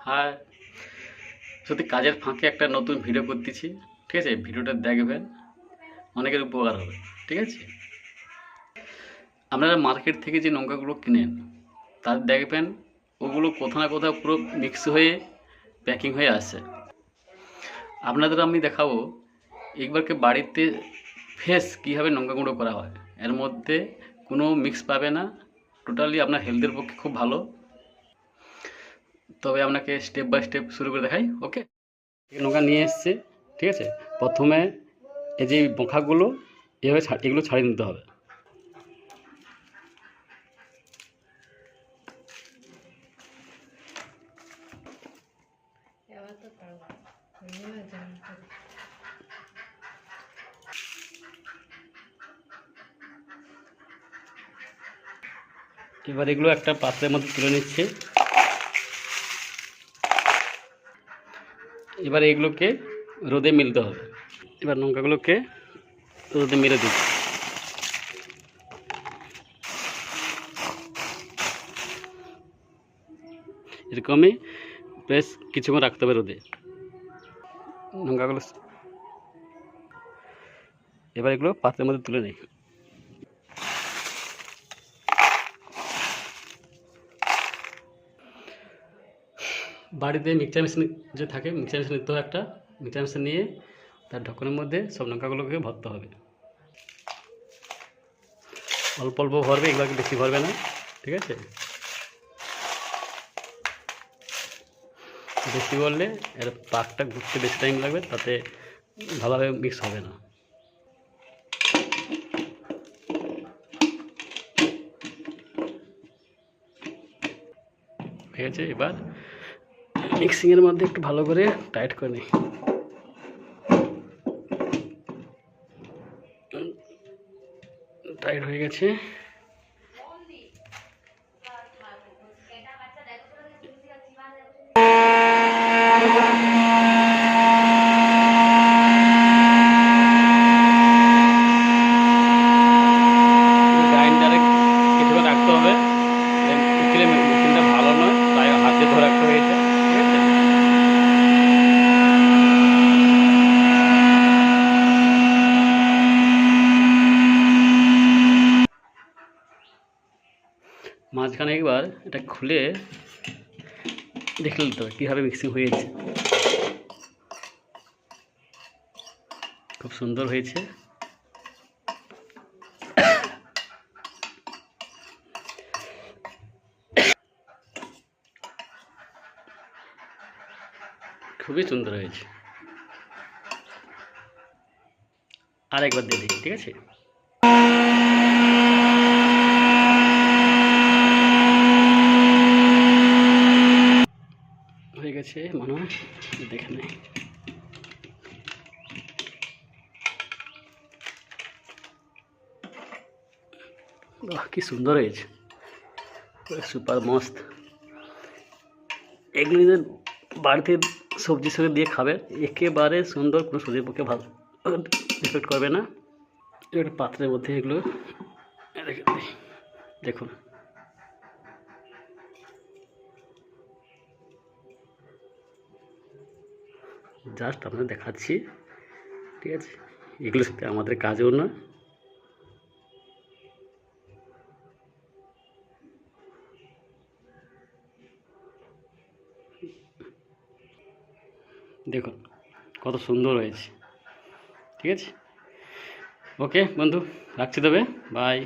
হ্যাঁ, সত্যি কাজের ফাঁকে একটা নতুন ভিডিও করতেছি, ঠিক আছে? ভিডিওটা দেখবেন, অনেকের উপকার হবে, ঠিক আছে? আপনারা মার্কেট থেকে যে লঙ্কাগুলো কিনেন তার দেখবেন ওগুলো কোথাও না কোথাও পুরো মিক্স হয়ে প্যাকিং হয়ে আসে। আপনাদের আমি দেখাবো একবারকে বাড়িতে ফ্রেশ কীভাবে লঙ্কা গুঁড়ো করা হয়। এর মধ্যে কোনো মিক্স পাবে না, টোটালি আপনার হেলথের পক্ষে খুব ভালো। তবে আপনাকে স্টেপ বাই স্টেপ শুরু করে দেখাই, ওকে? লঙ্কা নিয়ে এসছে, ঠিক আছে? প্রথমে এই যে বোঁখাগুলো এভাবে এগুলো ছাড়িয়ে নিতে হবে। এবার এগুলো একটা পাত্রের মধ্যে তুলে নিচ্ছে। এবার এগুলোকে রোদে মেলতে হবে। এবার লঙ্কাগুলোকে রোদে মেলে দিচ্ছি। এরকমই বেশ কিছুক্ষণ রাখতে হবে রোদে লঙ্কাগুলো। এবার এগুলো পাত্রের মধ্যে তুলে নিই। বাড়িতে মিক্সচার মেশিন যে থাকে, মিক্সচার মেশিন নিতে হবে একটা। মিক্সচার মেশিন নিয়ে তার ঢক্কনের মধ্যে সব লঙ্কাগুলোকে ভরতে হবে। অল্প অল্প ভরবে, এগুলোকে বেশি ভরবে না, ঠিক আছে? বেশি ভরলে এর পাকটা ঘুরতে বেশি টাইম লাগবে, তাতে ভালোভাবে মিক্স হবে না। ঠিক আছে, এবার মিক্সিংয়ের মধ্যে একটু ভালো করে টাইট করে নিই। টাইট হয়ে গেছে। গ্রাইন্ডারে কিছুক্ষণ রাখতে হবে, মেশিনটা ভালো নয়, তাই হাতে ধরে রাখতে হয়েছে, ঠিক আছে? মাঝখানে একবার এটা খুলে দেখে নিতে হবে কীভাবে মিক্সিং হয়েছে। খুব সুন্দর হয়েছে। খুবই সুন্দর হয়েছে। আর একবার দিয়ে দিই, ঠিক আছে? হয়ে গেছে মনে হয়, দেখে নেই। বাহ, কি সুন্দর হয়েছে, সুপার মস্ত। এগুলি যে বাড়িতে সবজির সঙ্গে দিয়ে খাবে, একেবারে সুন্দর, কোনো শরীরের পক্ষে ভালো এফেক্ট করবে না। একটা পাত্রের মধ্যে এগুলো রেখে দিই। দেখুন, জাস্ট আপনাদের দেখাচ্ছি, ঠিক আছে? এগুলো সাথে আমাদের কাজও না। দেখুন কত সুন্দর হয়েছে, ঠিক আছে? ওকে বন্ধু, রাখছি তবে, বাই।